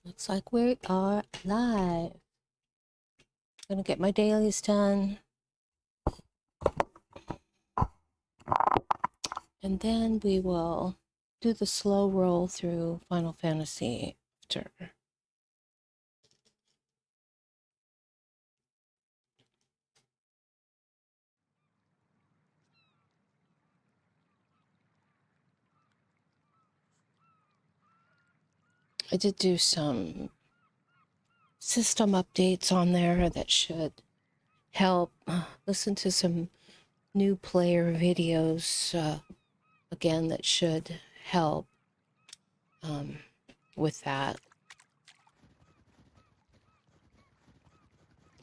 Looks like we are live. Gonna get my dailies done. And then we will do the slow roll through Final Fantasy after. I did do some system updates on there that should help. Listen to some new player videos again that should help with that.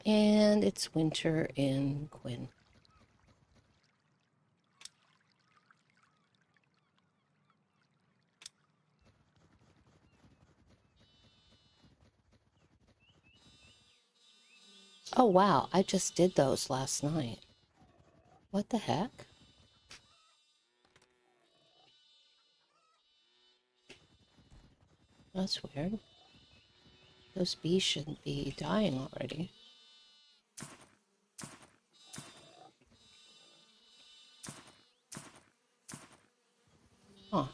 And it's winter in Quinn. Oh wow, I just did those last night. What the heck? That's weird. Those bees shouldn't be dying already. Huh.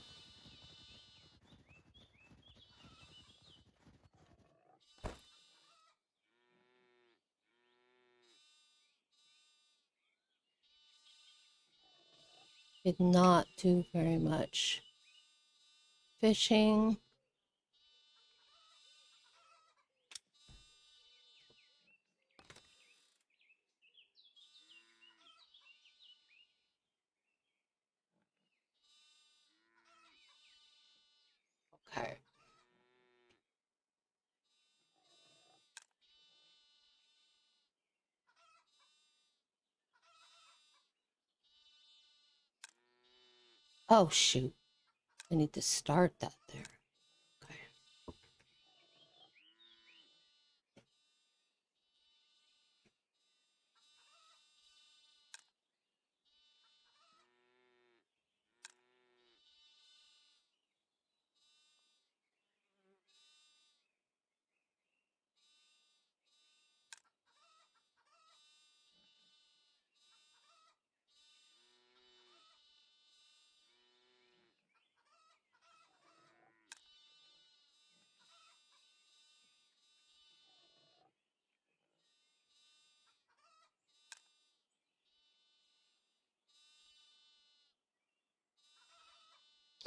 Did not do very much fishing. Okay. Oh shoot. I need to start that there. Okay.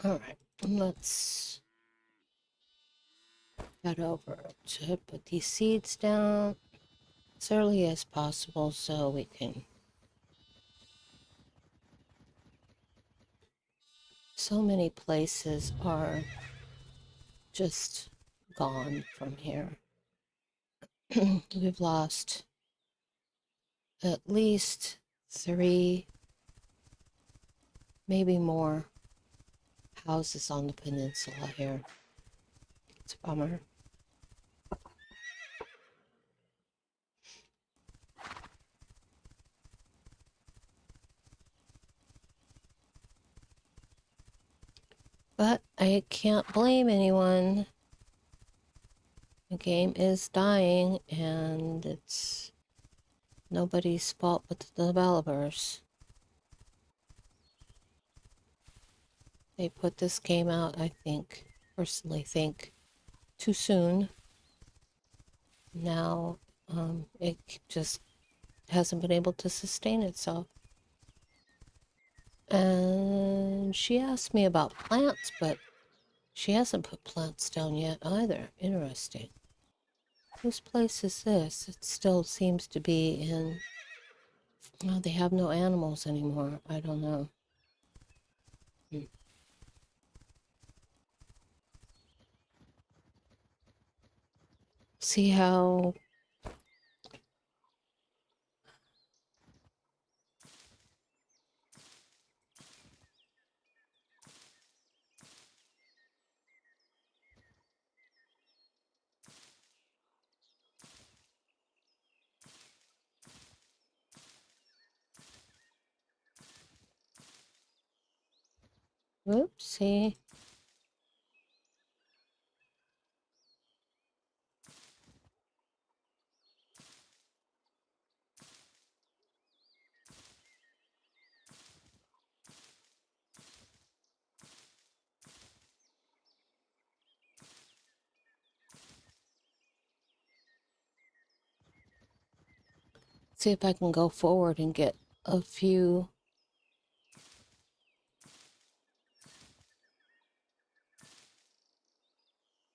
All right. Let's head over to put these seeds down as early as possible so we can. So many places are just gone from here. We've lost at least 3, maybe more houses on the peninsula here. It's a bummer. But I can't blame anyone. The game is dying, and it's nobody's fault but the developers. They put this game out, I think, personally think, too soon. Now, it just hasn't been able to sustain itself. And she asked me about plants, but she hasn't put plants down yet either. Interesting. Whose place is this? It still seems to be in... Oh, they have no animals anymore. I don't know. See how... Oopsie. See if I can go forward and get a few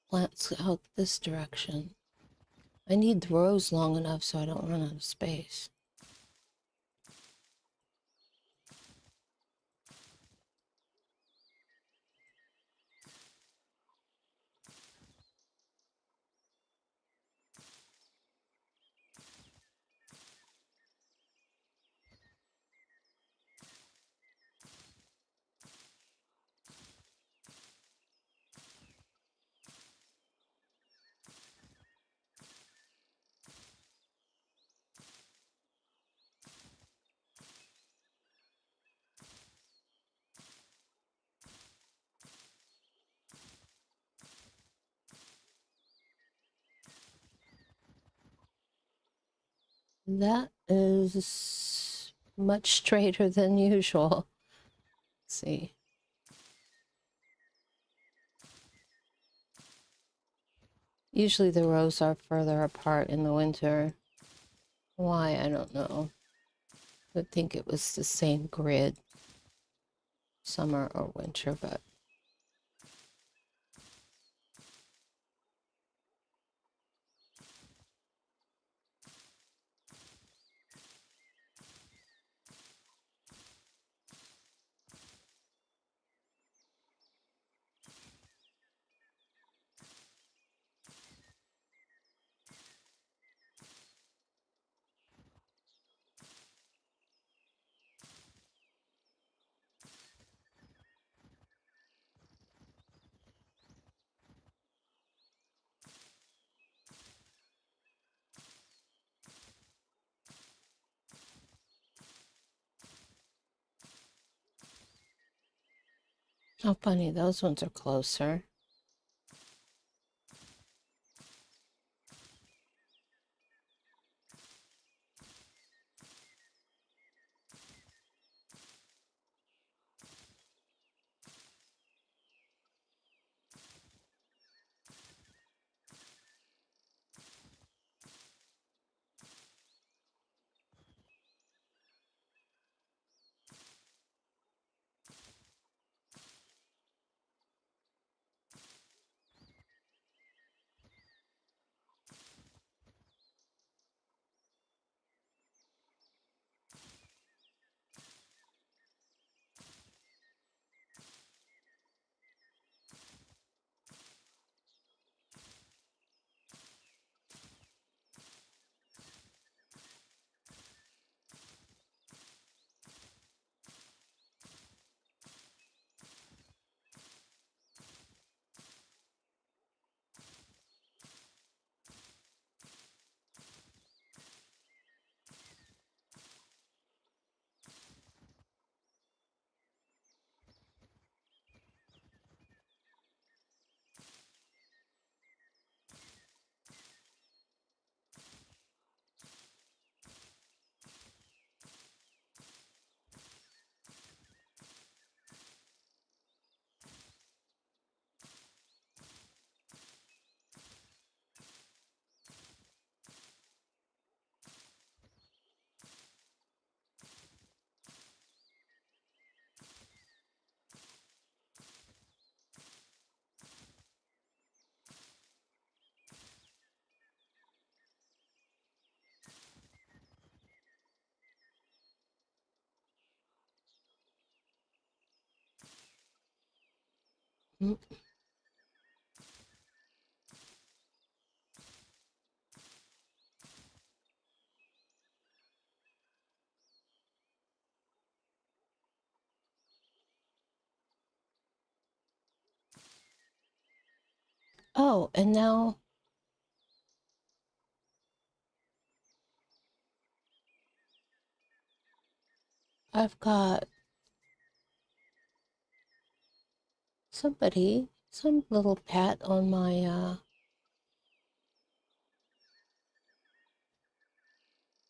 plants out this direction. I need the rows long enough so I don't run out of space. That is much straighter than usual. Let's see. Usually the rows are further apart in the winter. Why, I don't know. I would think it was the same grid, summer or winter, but how funny, those ones are closer. Mm. Oh, and now I've got somebody, some little pat on my,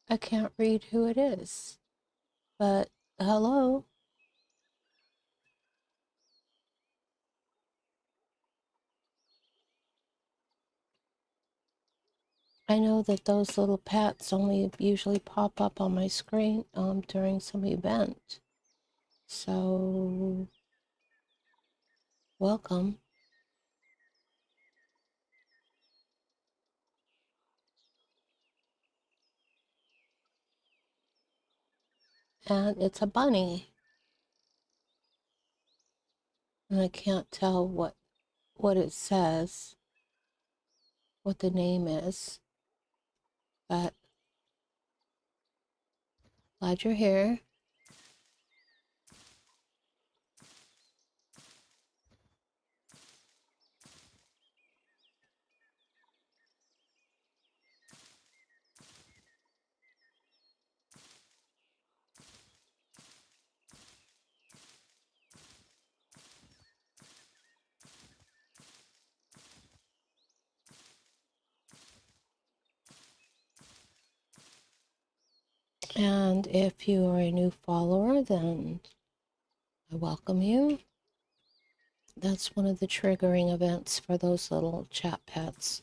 I can't read who it is, but hello. I know that those little pets only usually pop up on my screen during some event. So, welcome. And it's a bunny. And I can't tell what it says, what the name is, but glad you're here. And if you are a new follower, then I welcome you. That's one of the triggering events for those little chat pets.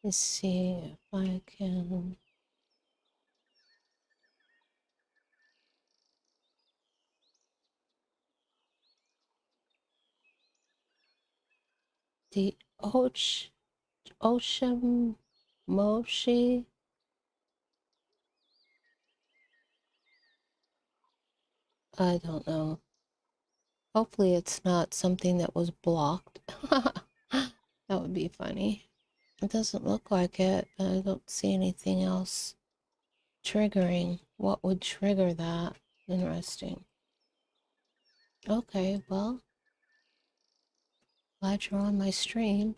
Let's see if I can. The Ocean Moshi. I don't know. Hopefully it's not something that was blocked. That would be funny. It doesn't look like it, but I don't see anything else triggering. What would trigger that? Interesting. Okay, well, glad you're on my stream.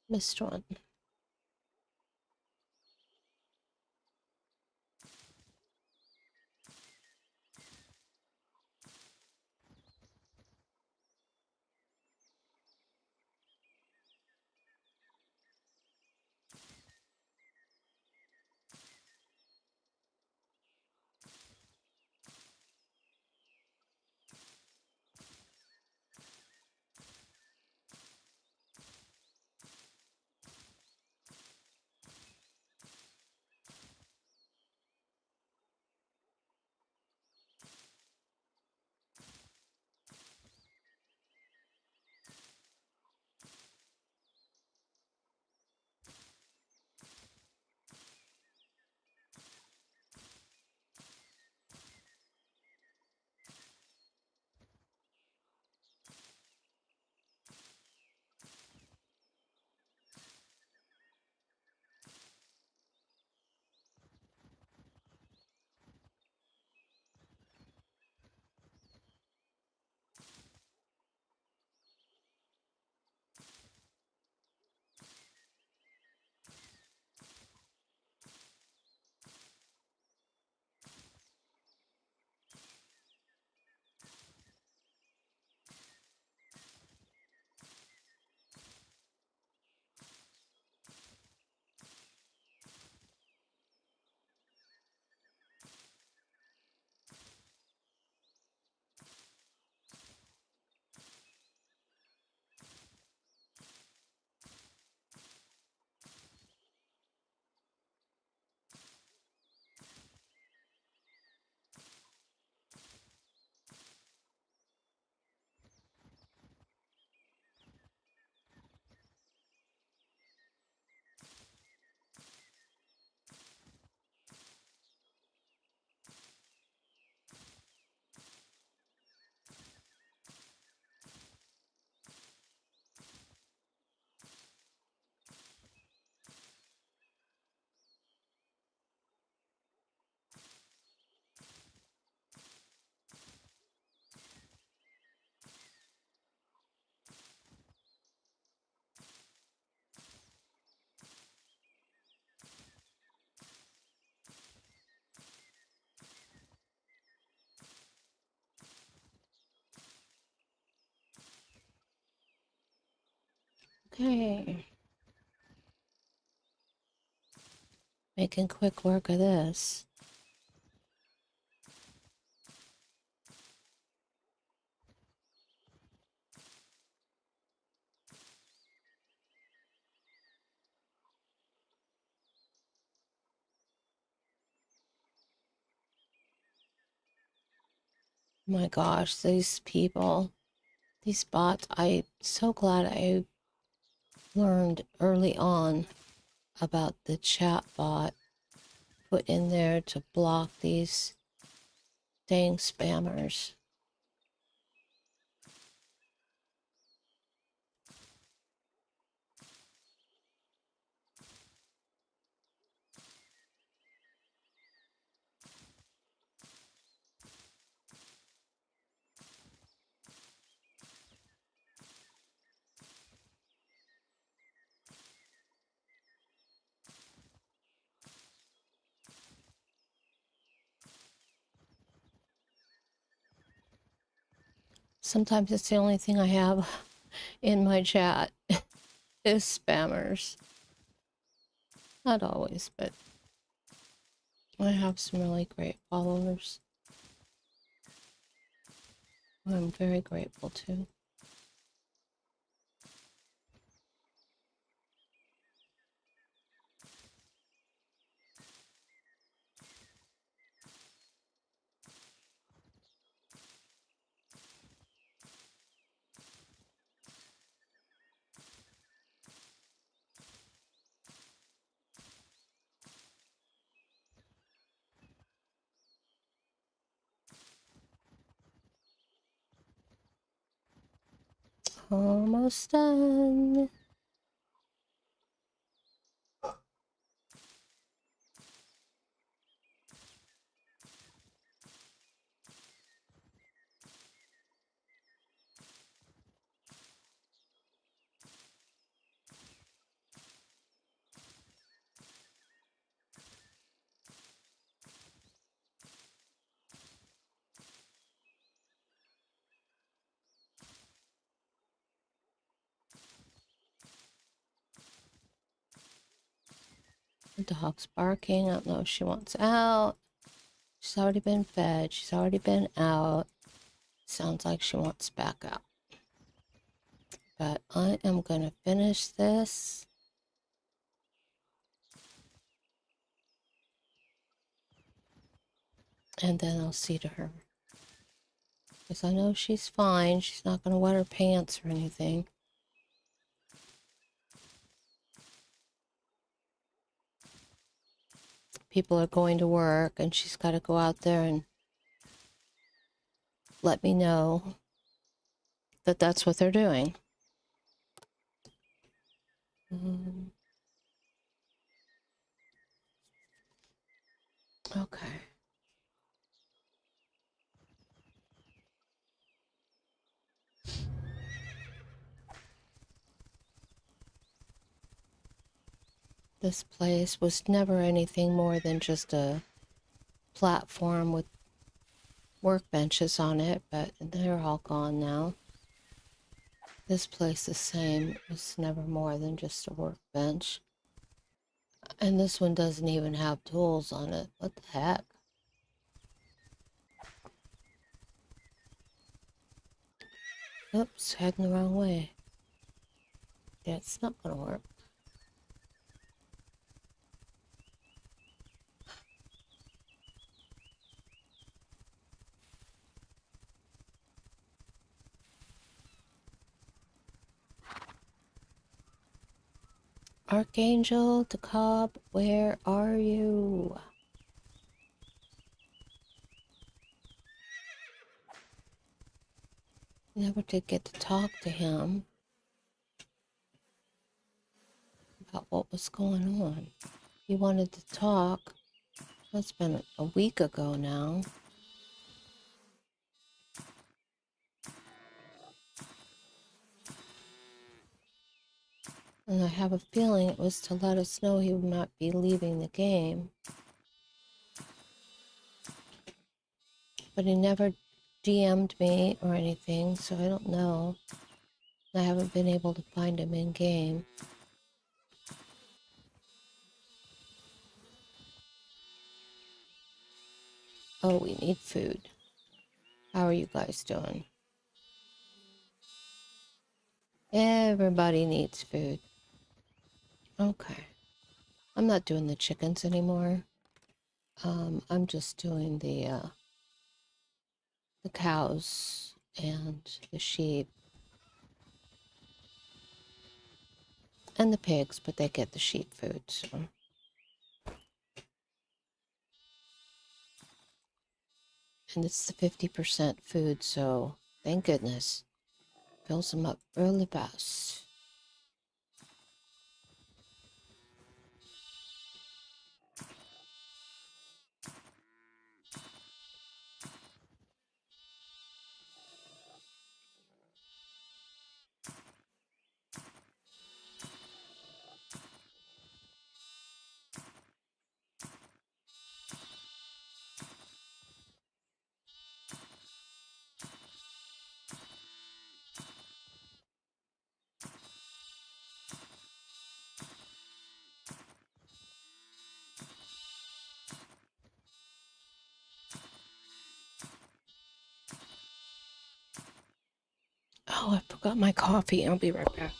Missed one. Okay. Making quick work of this. My gosh, these people, these bots, I'm so glad I learned early on about the chat bot put in there to block these dang spammers. Sometimes it's the only thing I have in my chat is spammers. Not always, but I have some really great followers. I'm very grateful to. Almost done. The dog's barking. I don't know if she wants out. She's already been fed. She's already been out. Sounds like she wants back out. But I am going to finish this. And then I'll see to her. Because I know she's fine. She's not going to wet her pants or anything. People are going to work and she's got to go out there and let me know that that's what they're doing. Okay. This place was never anything more than just a platform with workbenches on it, but they're all gone now. This place the same. It's never more than just a workbench. And this one doesn't even have tools on it. What the heck? Oops, heading the wrong way. Yeah, it's not gonna work. Archangel DeKalb, where are you? Never did get to talk to him about what was going on. He wanted to talk. That's been a week ago now. And I have a feeling it was to let us know he might be leaving the game. But he never DM'd me or anything, so I don't know. I haven't been able to find him in game. Oh, we need food. How are you guys doing? Everybody needs food. Okay. I'm not doing the chickens anymore. I'm just doing the cows and the sheep and the pigs, but they get the sheep food, so. And it's the 50% food, so thank goodness. Fills them up really fast. Oh, I forgot my coffee. I'll be right back.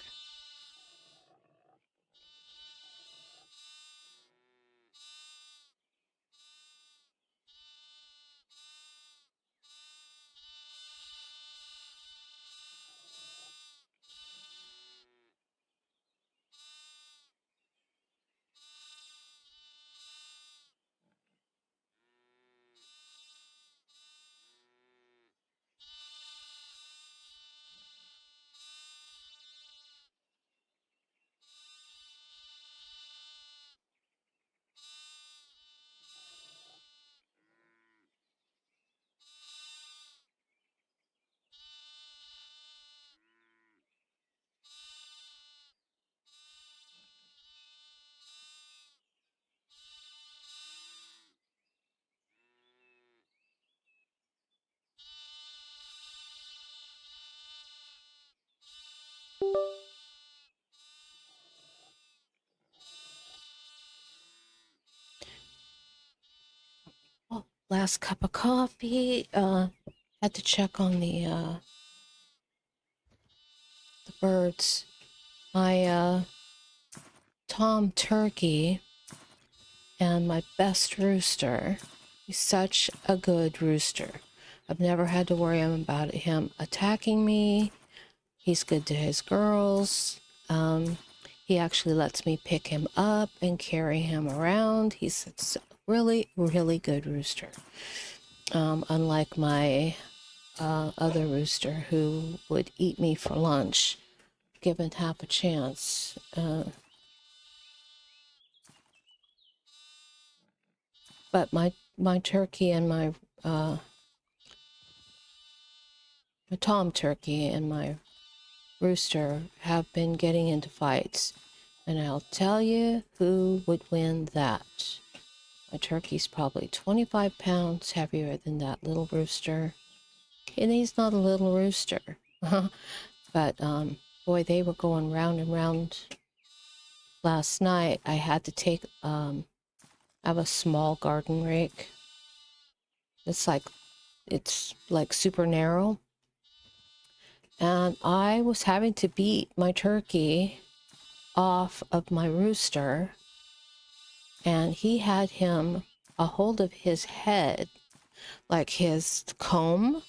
Oh, last cup of coffee. Had to check on the birds. My Tom turkey and my best rooster. He's such a good rooster. I've never had to worry about him attacking me. He's good to his girls. He actually lets me pick him up and carry him around. He's a really, really good rooster. Unlike my other rooster who would eat me for lunch, given half a chance. But my turkey and my tom turkey and my rooster have been getting into fights, and I'll tell you who would win that. My turkey's probably 25 pounds heavier than that little rooster, and he's not a little rooster. But boy, they were going round and round. Last night I had to take I have a small garden rake. It's like super narrow. And I was having to beat my turkey off of my rooster, and he had him a hold of his head, like his comb,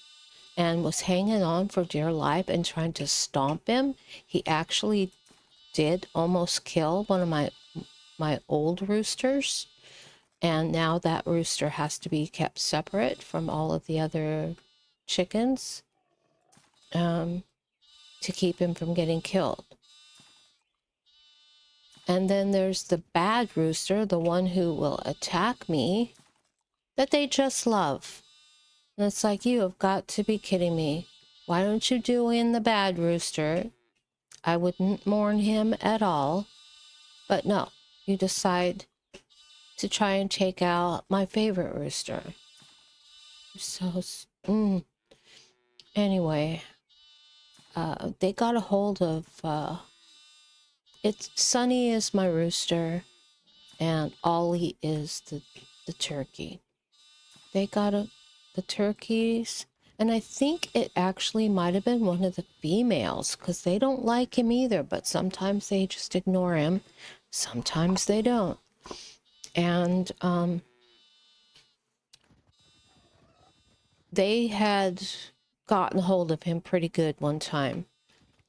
and was hanging on for dear life and trying to stomp him. He actually did almost kill one of my old roosters, and now that rooster has to be kept separate from all of the other chickens, to keep him from getting killed. And then there's the bad rooster, the one who will attack me, that they just love. And it's like, you have got to be kidding me. Why don't you do in the bad rooster? I wouldn't mourn him at all. But no, you decide to try and take out my favorite rooster. So, anyway, they got a hold of, it's Sunny is my rooster, and Ollie is the turkey. They got the turkeys, and I think it actually might have been one of the females, because they don't like him either, but sometimes they just ignore him, sometimes they don't. And they had gotten hold of him pretty good one time,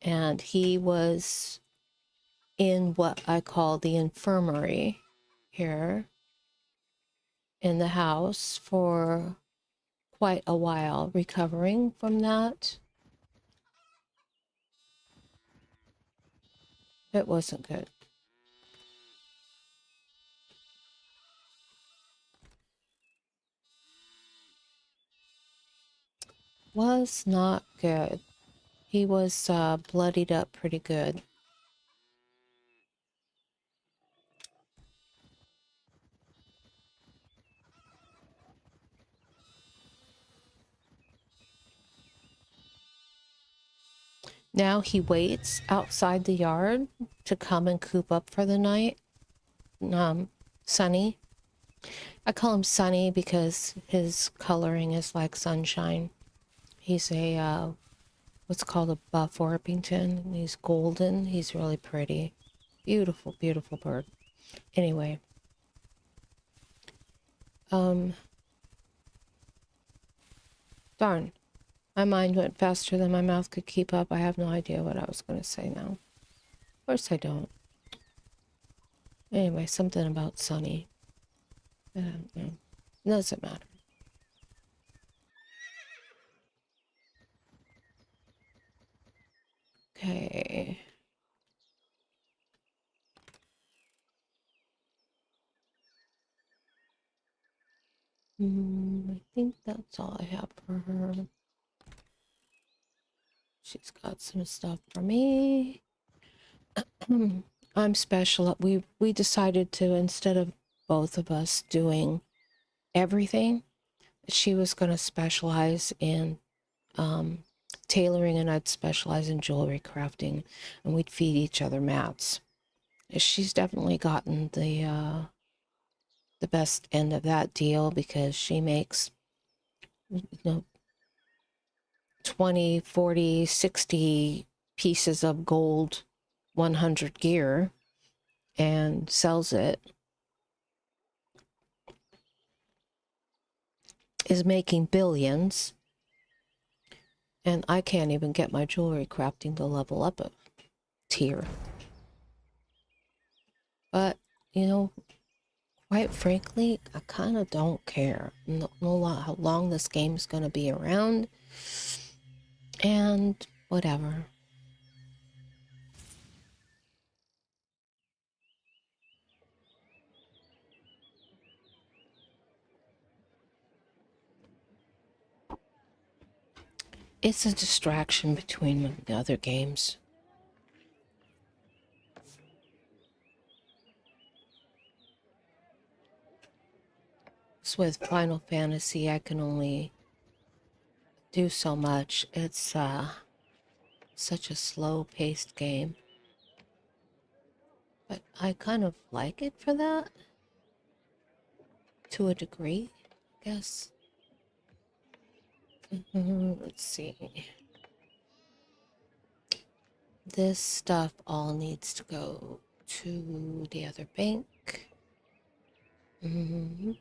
and he was in what I call the infirmary here in the house for quite a while, recovering from that. It wasn't good. Was not good. He was bloodied up pretty good. Now he waits outside the yard to come and coop up for the night. Sunny. I call him Sunny because his coloring is like sunshine. He's a, what's called a buff Orpington. He's golden. He's really pretty. Beautiful, beautiful bird. Anyway. Darn. My mind went faster than my mouth could keep up. I have no idea what I was going to say now. Of course I don't. Anyway, something about Sunny. I don't know. Doesn't matter. Okay. I think that's all I have for her. She's got some stuff for me. I'm special. We decided to, instead of both of us doing everything, she was going to specialize in tailoring, and I'd specialize in jewelry crafting, and we'd feed each other mats. She's definitely gotten the best end of that deal, because she makes, 20, 40, 60 pieces of gold 100 gear and sells it, is making billions, and I can't even get my jewelry crafting to level up a tier. But, quite frankly, I kind of don't care. No, how long this game is going to be around, and whatever. It's a distraction between the other games. So with Final Fantasy, I can only do so much. It's such a slow-paced game. But I kind of like it for that. To a degree, I guess. Let's see. This stuff all needs to go to the other bank. You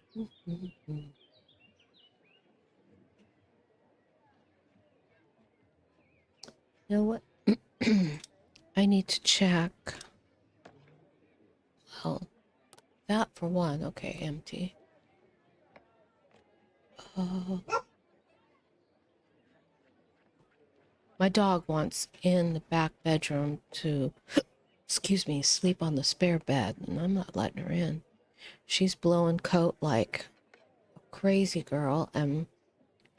know what? I need to check. Well, that for one. Okay, empty. My dog wants in the back bedroom to, excuse me, sleep on the spare bed, and I'm not letting her in. She's blowing coat like a crazy girl, and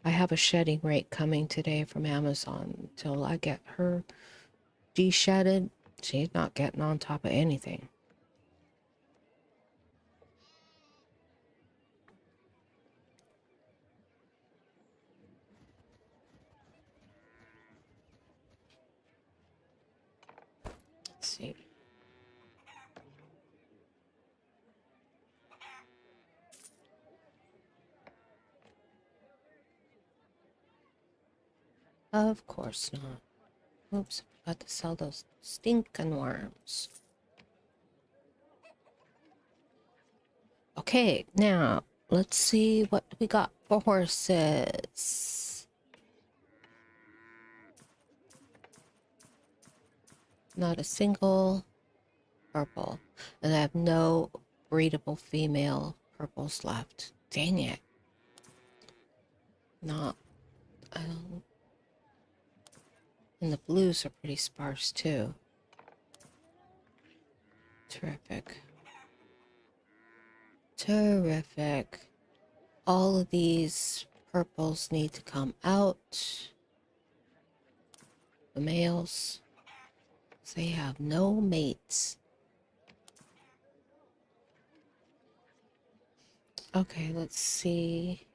I have a shedding rate coming today from Amazon. Until I get her de-shedded, she's not getting on top of anything. Of course not. Oops, I forgot to sell those stinking worms. Okay, now let's see what we got for horses. Not a single purple. And I have no breedable female purples left. Dang it. Not, I don't, and the blues are pretty sparse too. Terrific. Terrific. All of these purples need to come out. The males. They have no mates. Okay, let's see.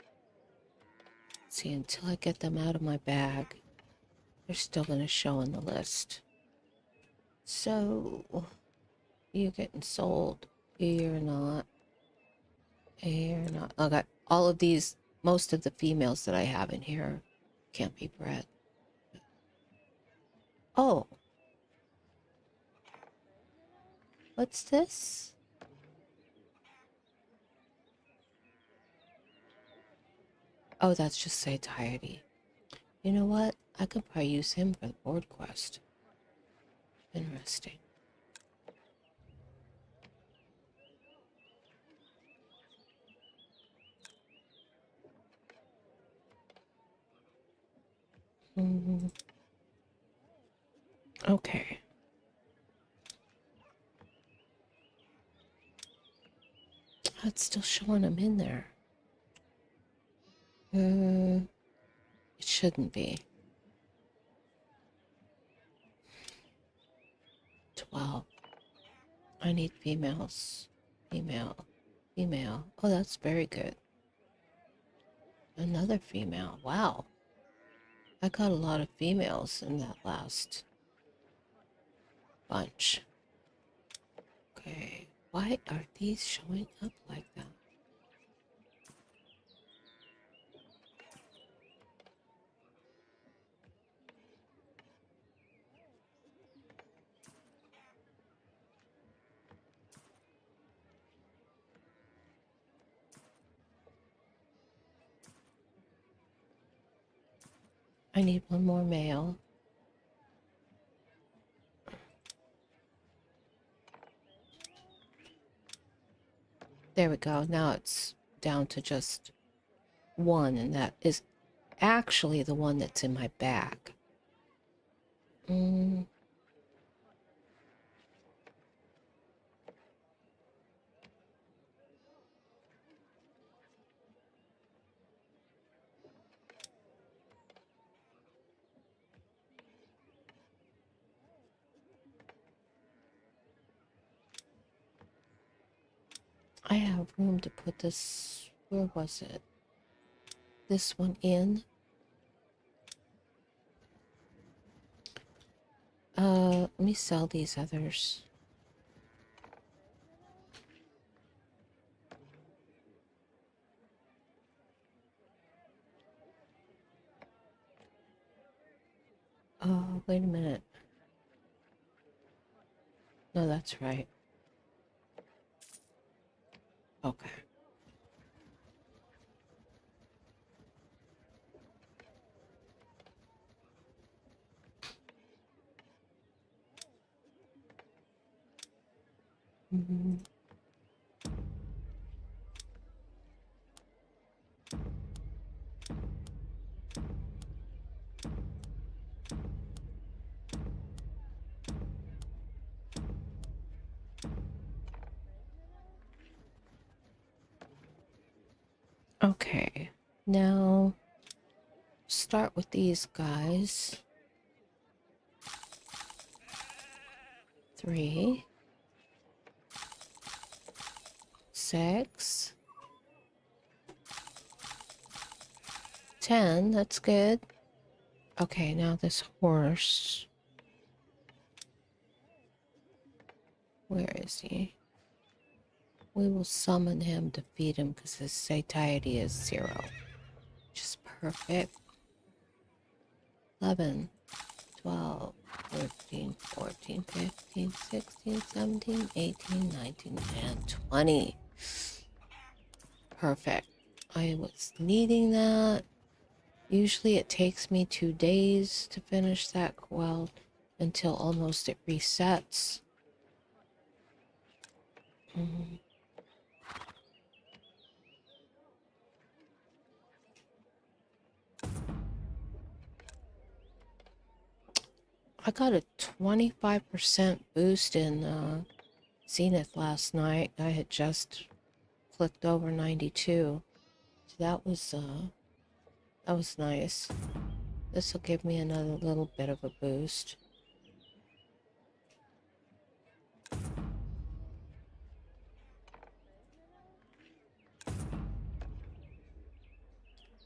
Let's see, until I get them out of my bag, they're still going to show in the list. So, you're getting sold. You're not. You're not. Okay, all of these, most of the females that I have in here can't be bred. Oh. What's this? Oh, that's just satiety. You know what? I could probably use him for the board quest. Interesting. Okay. It's still showing him in there. It shouldn't be. 12. I need females. Female. Female. Oh, that's very good. Another female. Wow. I got a lot of females in that last bunch. Okay. Why are these showing up like that? I need one more male. There we go. Now it's down to just one, and that is actually the one that's in my bag. I have room to put this, where was it? This one in. Let me sell these others. Oh, wait a minute. No, that's right. Okay. Okay. Now, start with these guys. 3, 6, 10. That's good. Okay, now this horse. Where is he? We will summon him to feed him because his satiety is 0. Just perfect. 11, 12, 13, 14, 15, 16, 17, 18, 19, and 20. Perfect. I was needing that. Usually it takes me 2 days to finish that quilt until almost it resets. I got a 25% boost in Zenith last night. I had just clicked over 92. So that was nice. This will give me another little bit of a boost.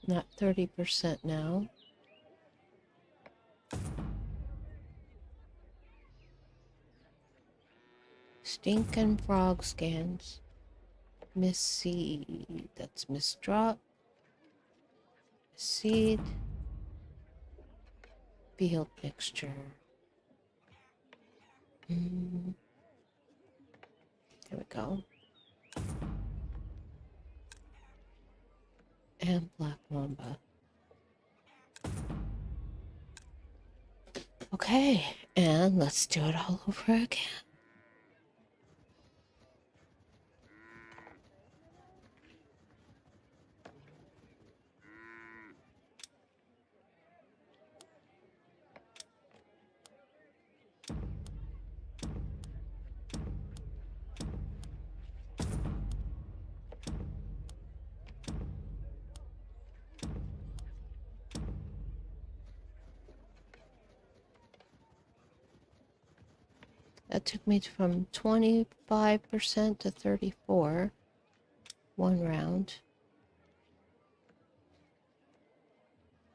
Not 30% now. Stinkin' frog scans. Miss Seed. That's Miss Drop. Miss Seed. Field mixture. There we go. And Black Mamba. Okay, and let's do it all over again. That took me from 25% to 34. One round.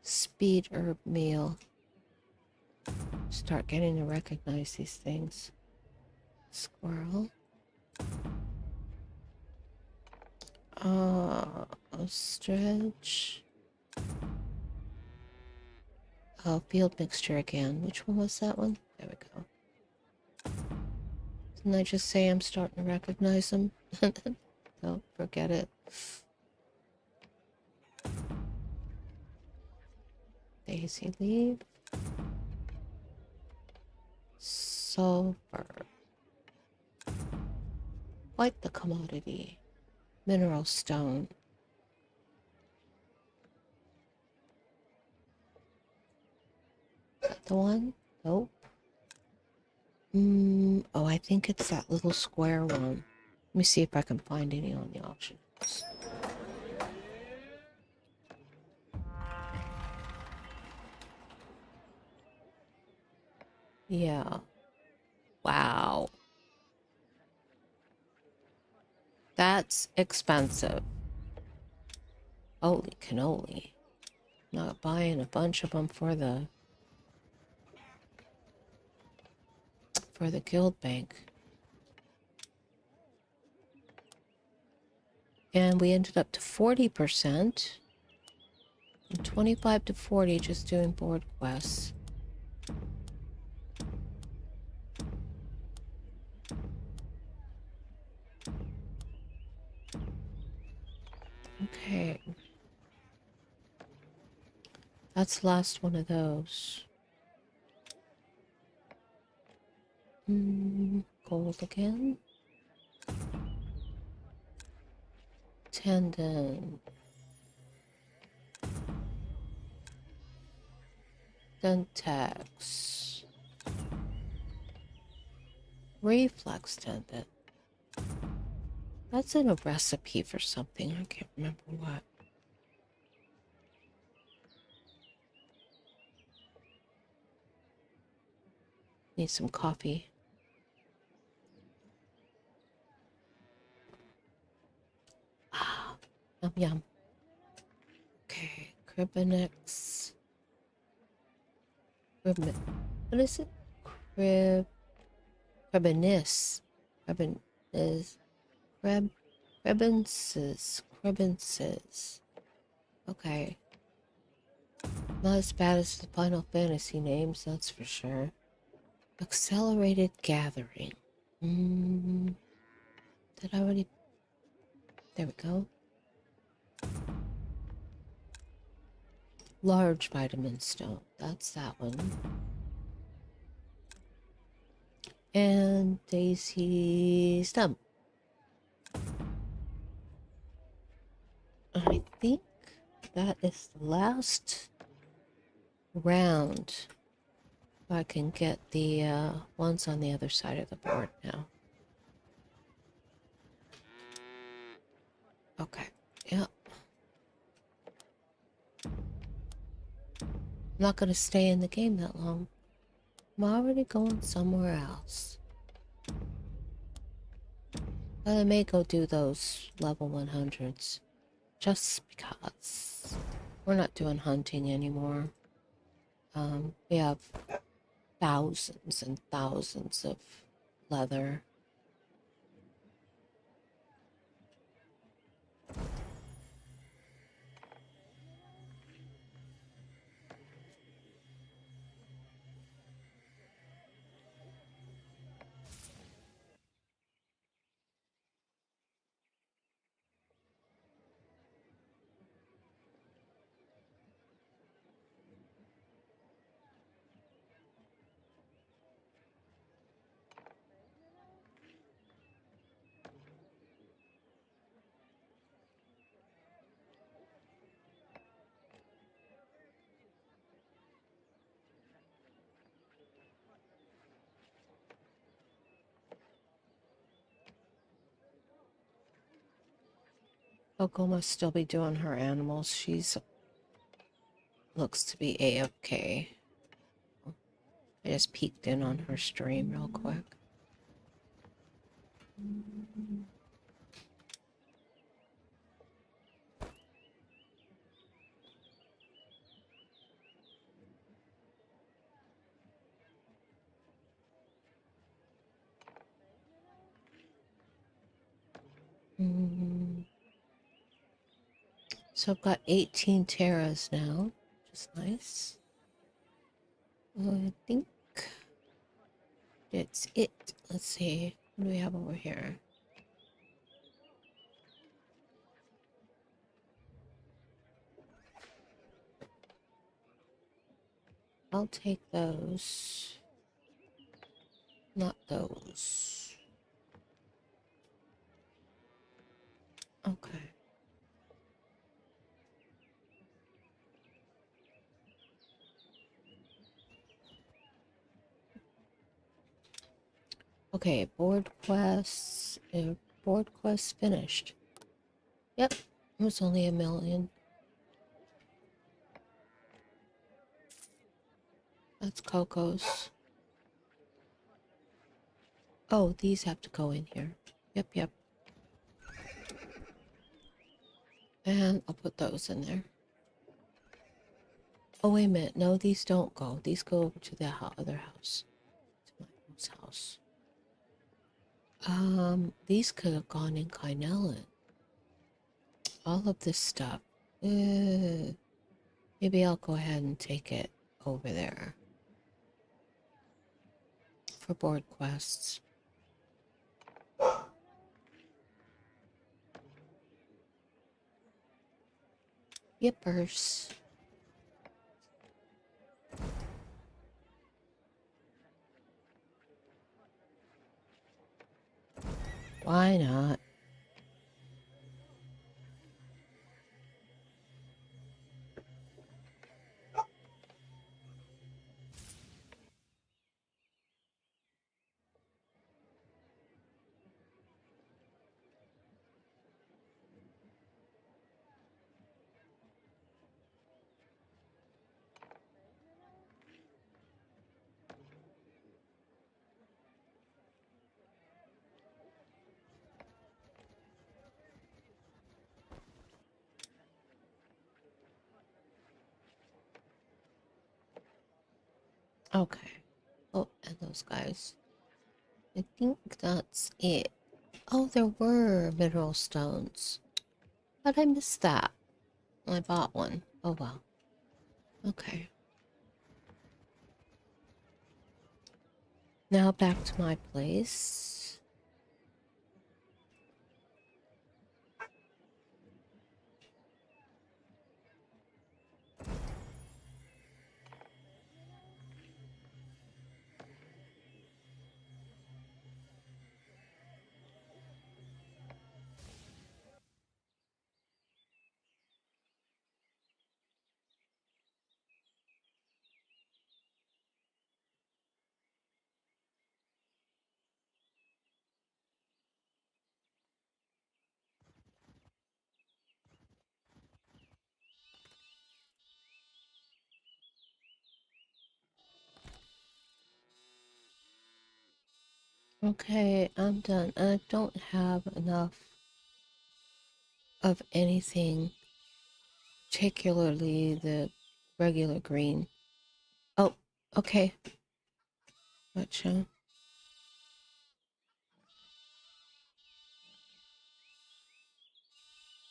Speed herb meal. Start getting to recognize these things. Squirrel. Ostrich. Oh, field mixture again. Which one was that one? There we go. Didn't I just say I'm starting to recognize them? Don't forget it. Daisy leaf. Sulfur. Quite the commodity. Mineral stone. Is that the one? Nope. Oh, I think it's that little square one. Let me see if I can find any on the auctions. Yeah. Wow. That's expensive. Holy cannoli. Not buying a bunch of them for the guild bank. And we ended up to 40%. From 25 to 40 just doing board quests. Okay. That's the last one of those. Gold again. Tendon. Dentex. Reflex tendon. That's in a recipe for something. I can't remember what. Need some coffee. Ah, yum yum. Okay, Cribinex. What is it? Crebinis. Crebenses. Okay. Not as bad as the Final Fantasy names, that's for sure. Accelerated Gathering. Did I already... There we go. Large Vitamin Stone. That's that one. And Daisy Stump. I think that is the last round. I can get the ones on the other side of the board now. Okay, yeah. I'm not going to stay in the game that long. I'm already going somewhere else. But I may go do those level 100s. Just because. We're not doing hunting anymore. We have thousands and thousands of leather. Coco must still be doing her animals. She's looks to be AFK. I just peeked in on her stream real quick. So I've got 18 Terras now, which is nice. I think it's it. Let's see. What do we have over here? I'll take those. Not those. Okay. Okay, board quests. Board quests finished. Yep, it was only 1,000,000. That's Coco's. Oh, these have to go in here. Yep. And I'll put those in there. Oh, wait a minute. No, these don't go. These go over to the other house. To my mom's house. These could have gone in Kynellen. All of this stuff. Maybe I'll go ahead and take it over there. For board quests. Yippers. Why not? Okay. Oh, and those guys. I think that's it. Oh, there were mineral stones. But I missed that. I bought one. Oh well. Okay. Now back to my place. Okay, I'm done. I don't have enough of anything, particularly the regular green. Oh, okay. Watch out.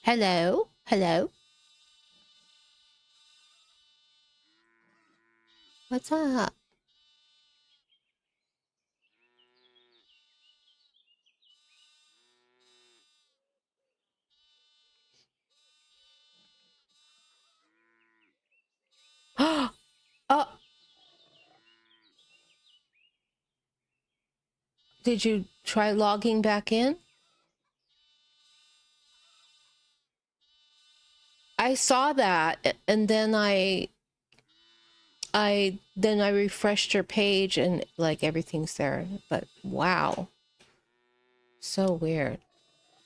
Hello? Hello? What's up? Oh, did you try logging back in? I saw that and then I refreshed your page and like everything's there. But wow. So weird.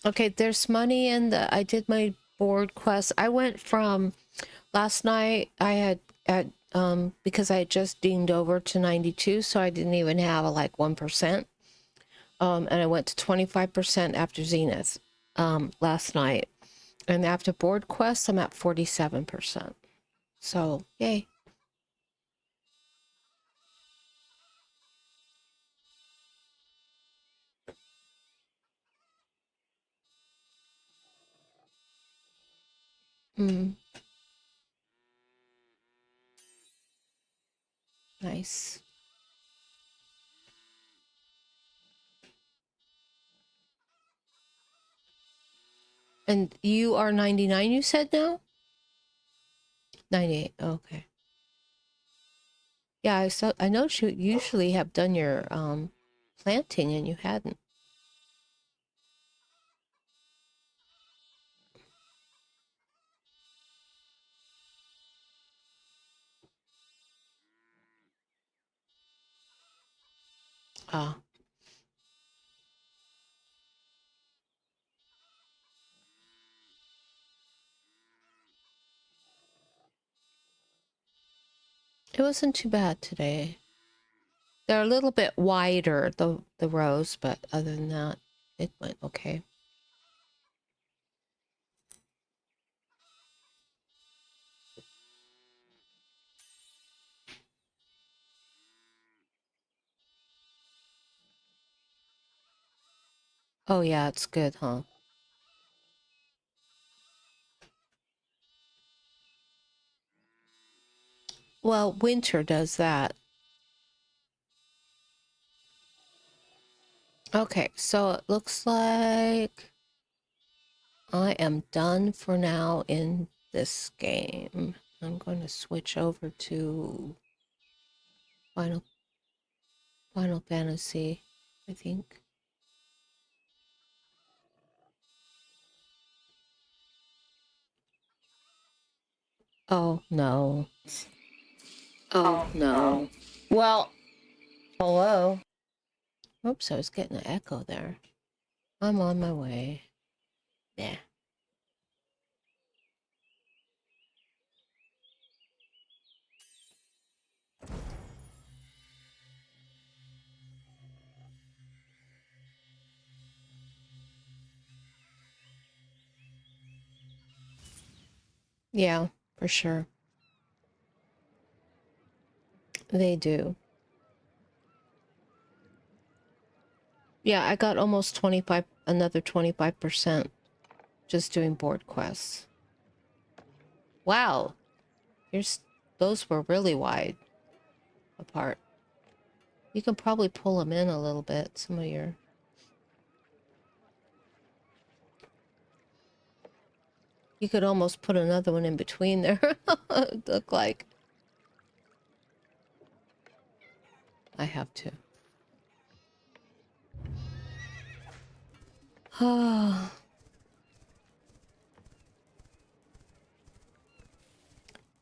Okay, there's money in the I did my board quest. I went from last night I had at because I had just deemed over to 92, so I didn't even have a like 1%. And I went to 25% after Zenith last night. And after board quest, I'm at 47%. So yay. Mm, nice. And you are 99, you said now? 98. Okay. Yeah, I know you usually have done your planting and you hadn't. Ah. It wasn't too bad today. They're a little bit wider, the rows, but other than that, it went okay. Oh yeah, it's good, huh? Well, winter does that. Okay, so it looks like I am done for now in this game. I'm going to switch over to Final Fantasy, I think. Oh no. Oh no. Well, hello. Oops, I was getting an echo there. I'm on my way. Yeah. Yeah, for sure. They do. Yeah, I got almost 25, another 25% just doing board quests. Wow. You're those were really wide apart. You can probably pull them in a little bit, some of your... You could almost put another one in between there. It look like. I have to.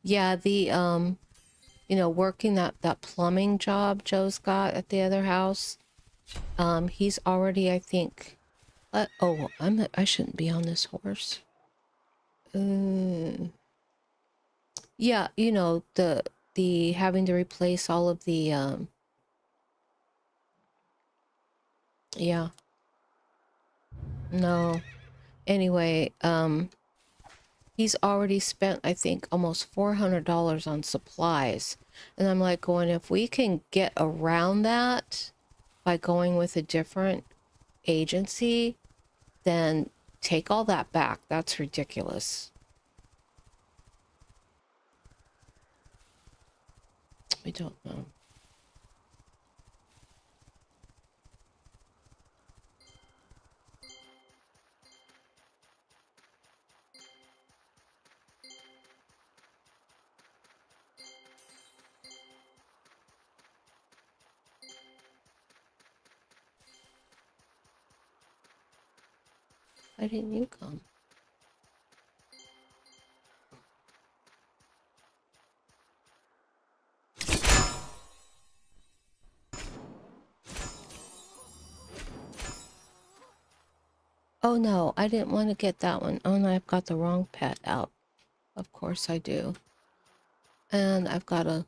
Yeah, the you know, working that plumbing job Joe's got at the other house. He's already, I think, oh, I shouldn't be on this horse. Yeah, you know, the having to replace all of the yeah. No. Anyway, he's already spent, I think, almost $400 on supplies. And I'm like going, if we can get around that by going with a different agency, then take all that back. That's ridiculous. We don't know. Why didn't you come? Oh no, I didn't want to get that one. Oh no, I've got the wrong pet out. Of course I do. And I've got a...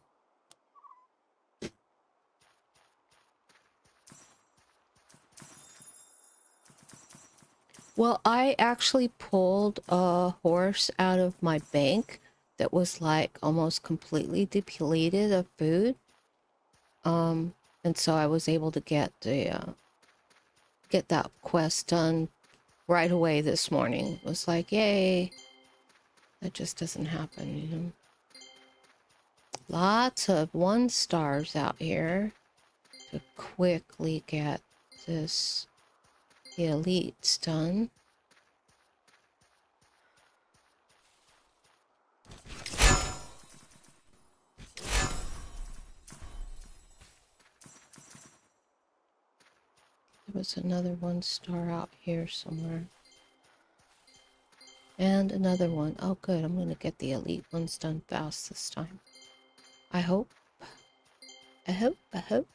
Well, I actually pulled a horse out of my bank that was like almost completely depleted of food. And so I was able to get the get that quest done right away this morning. It was like, yay. That just doesn't happen, you know. Lots of 1 stars out here to quickly get this, the elites done. There was another 1 star out here somewhere. And another one. Oh, good. I'm going to get the elite ones done fast this time. I hope. I hope. I hope.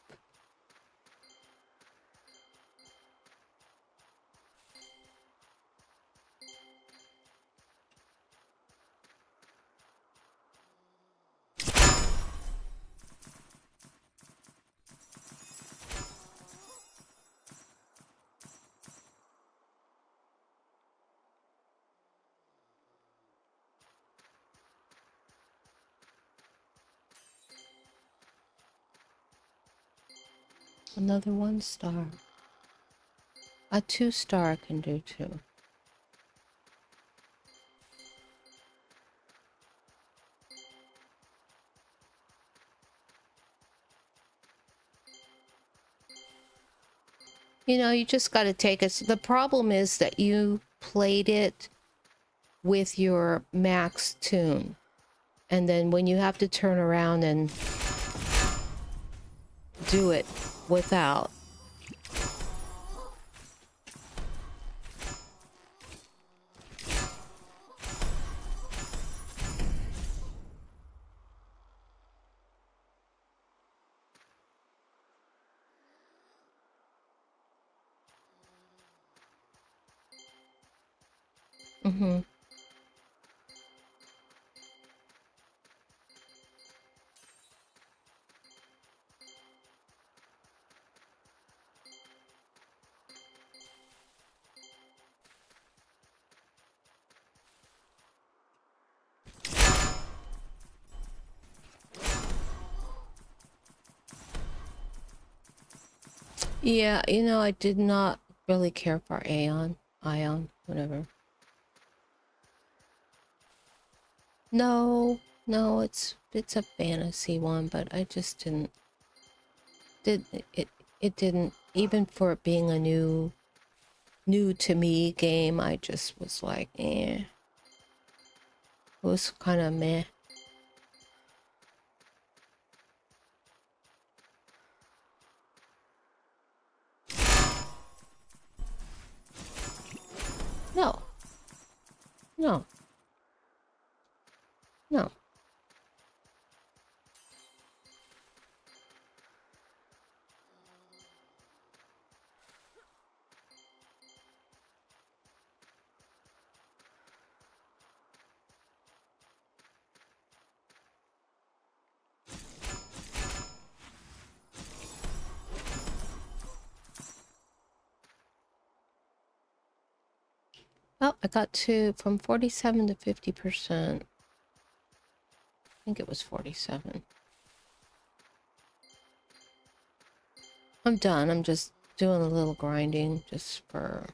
Another 1 star. A 2 star I can do too. You know, you just got to take it. The problem is that you played it with your max tune. And then when you have to turn around and do it without. Mm-hmm. Yeah, you know, I did not really care for Ion, whatever. No, No, it's a fantasy one, but I just did it. It didn't, even for it being a new to me game. I just was like, eh. It was kind of meh. No, no, no. Oh, I got to from 47 to 50%. I think it was 47. I'm done. I'm just doing a little grinding just for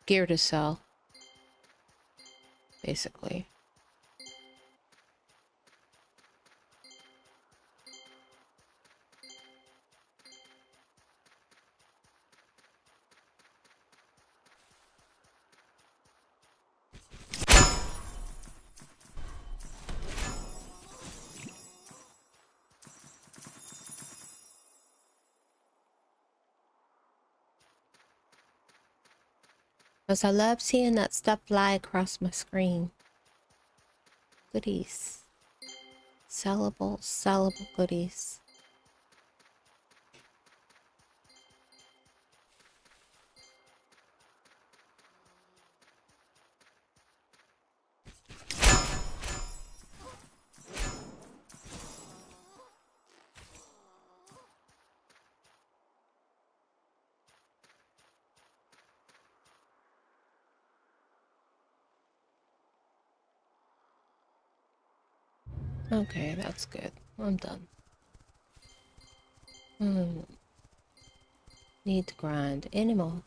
gear to sell, basically. Because I love seeing that stuff fly across my screen. Goodies. Sellable goodies. Okay, that's good. I'm done. Need to grind anymore.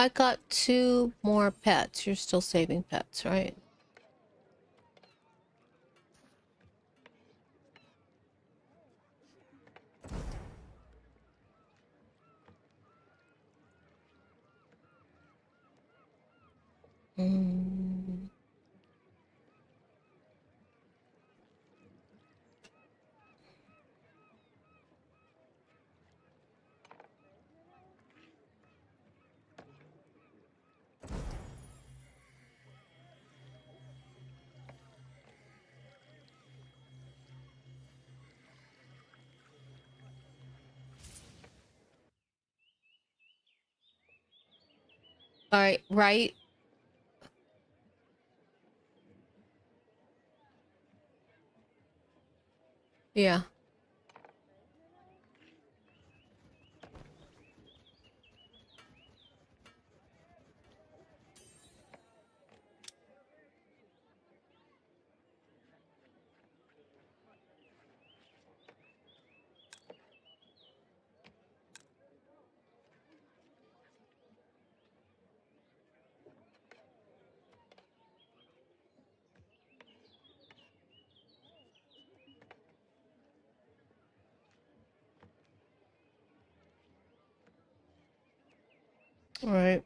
I got 2 more pets. You're still saving pets, right? All right, right? Yeah. Right.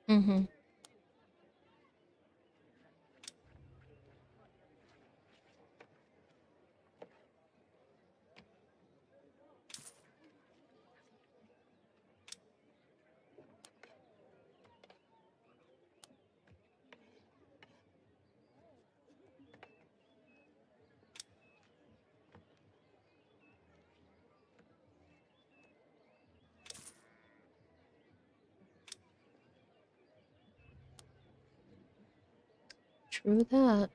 Mm-hmm. True that.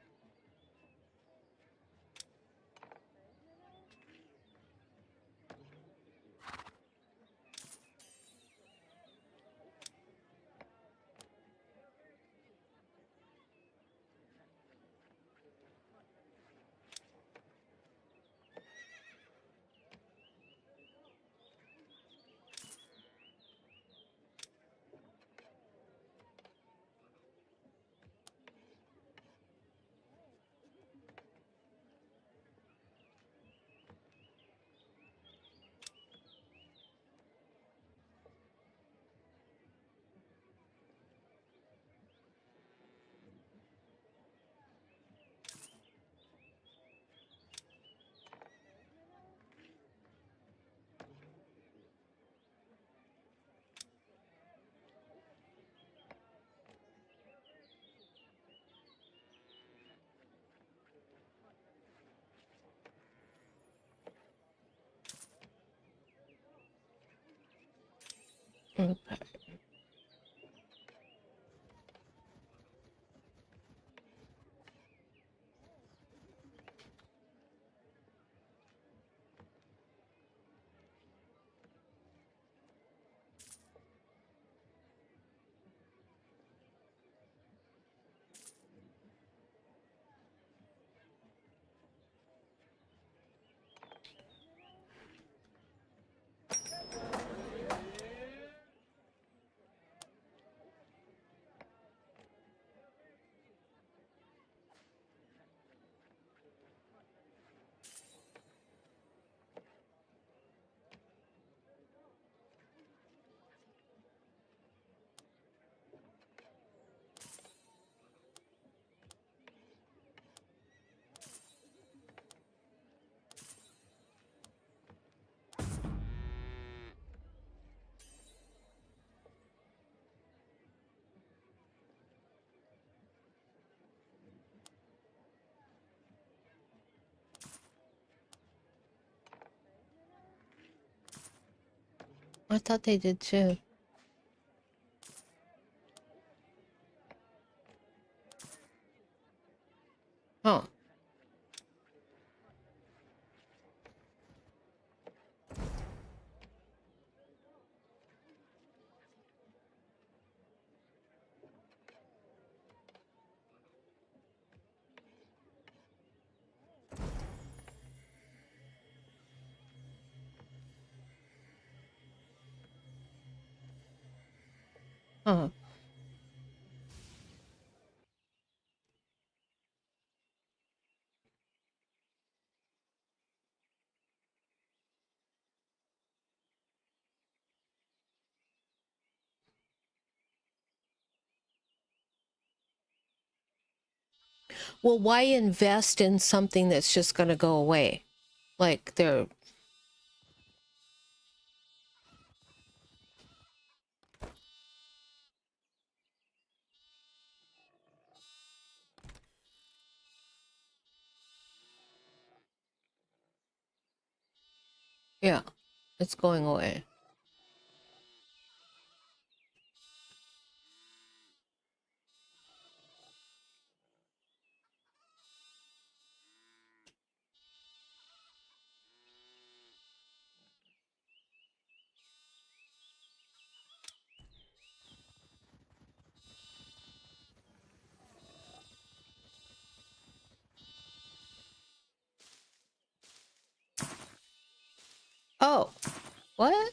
Okay. I thought they did too. Oh. Huh. Well, why invest in something that's just going to go away? Like they're, yeah, it's going away. Oh, what?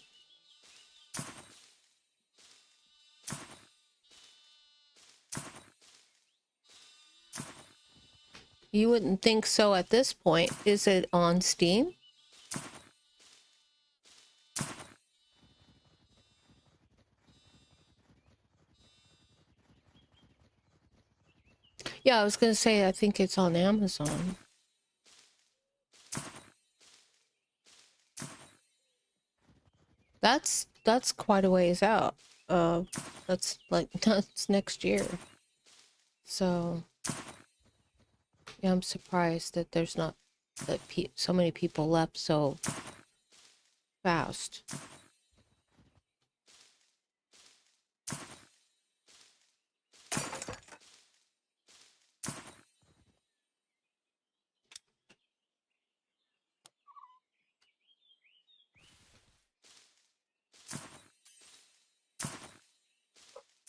You wouldn't think so at this point. Is it on Steam? Yeah, I was going to say, I think it's on Amazon. That's quite a ways out. That's like, that's next year. So, yeah, I'm surprised that there's not that so many people left so fast.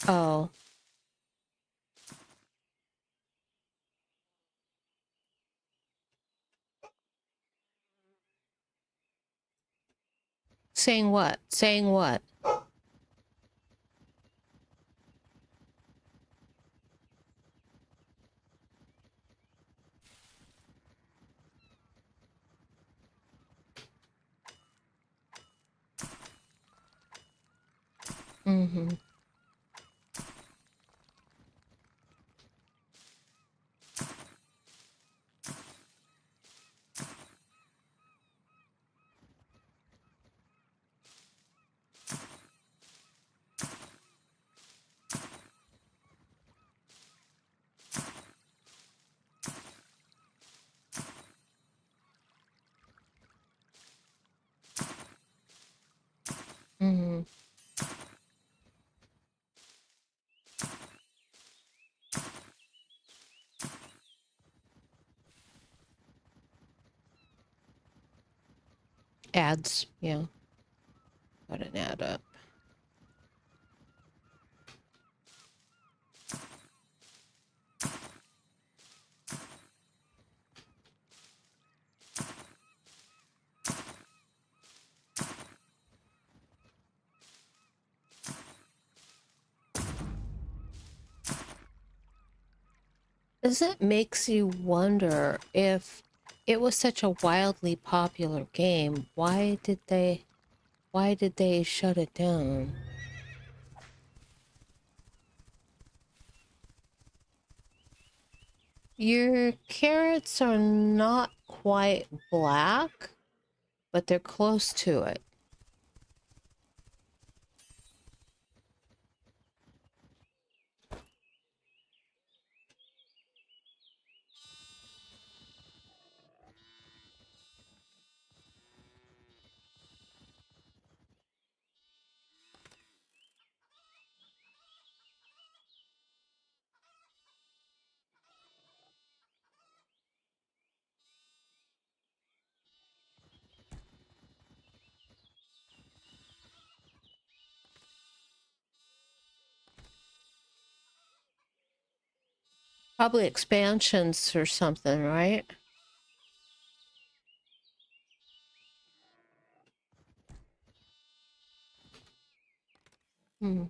Oh, saying what? Saying what? Mm-hmm. Mm-hmm. Ads, yeah. Got an ad up. It makes you wonder if it was such a wildly popular game, why did they shut it down? Your carrots are not quite black, but they're close to it. Probably expansions or something, right? Hmm.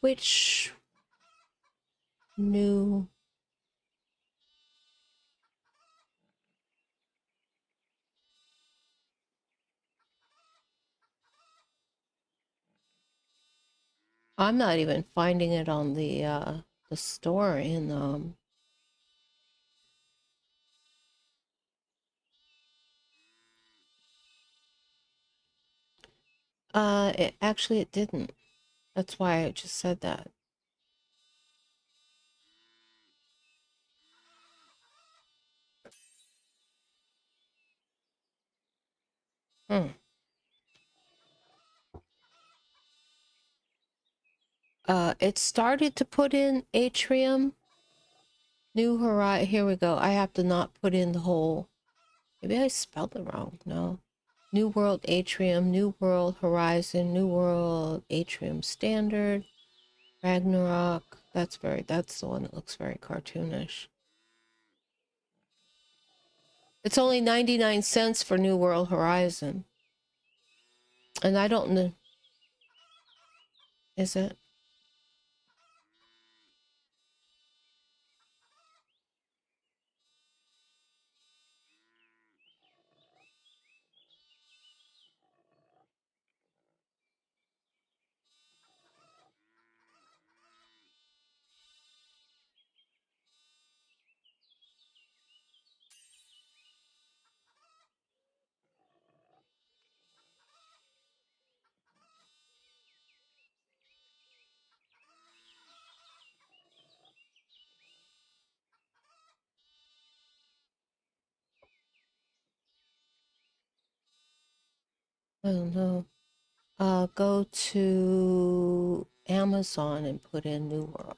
Which new... I'm not even finding it on the store in actually it didn't. That's why I just said that. Hmm. It started to put in atrium, new horizon. Here we go. I have to not put in the whole. Maybe I spelled it wrong. No. New World Atrium, New World Horizon, New World Atrium Standard, Ragnarok. That's the one that looks very cartoonish. It's only 99 cents for New World Horizon. And I don't know. Is it? I don't know. Go to Amazon and put in New World.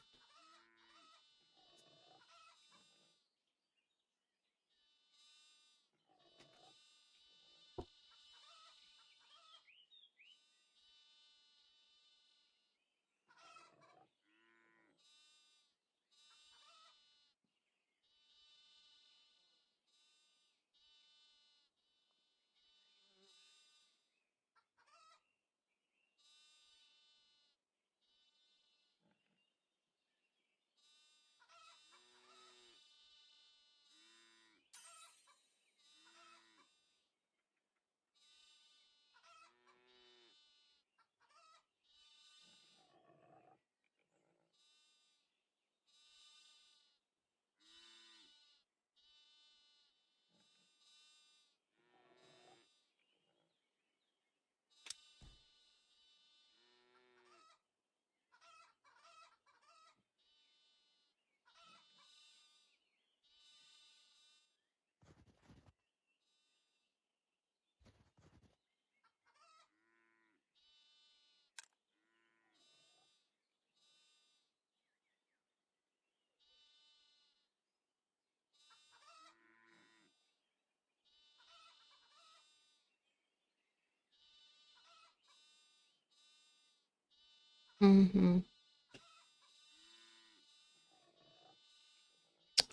Mm-hmm.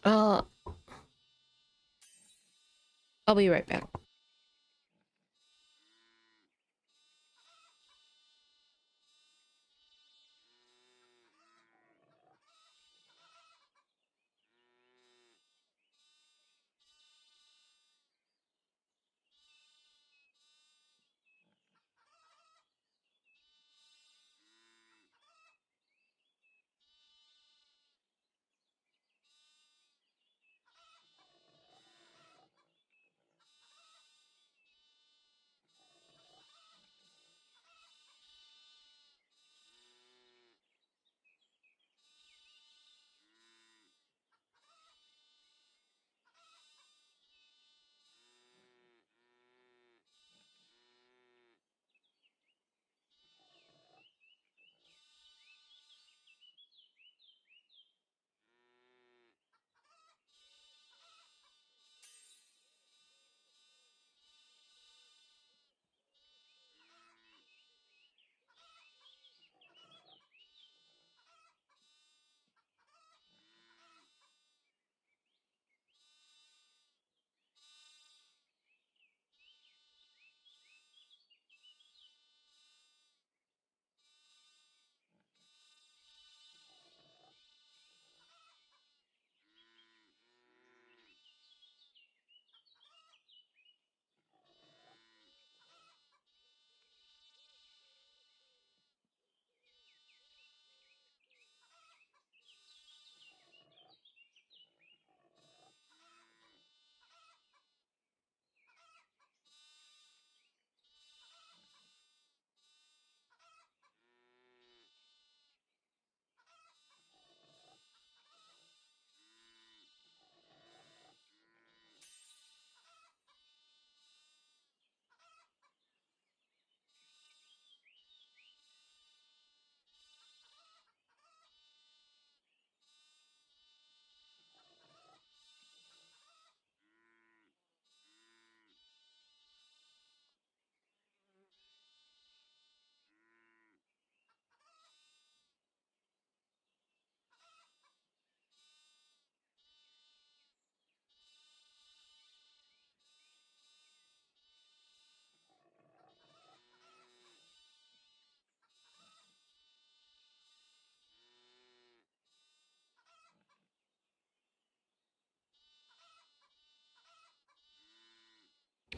Uh, I'll be right back.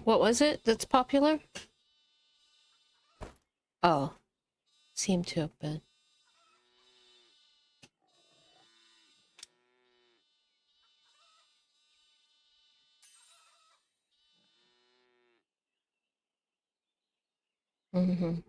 What was it that's popular? Oh, seemed to have been. Mm-hmm.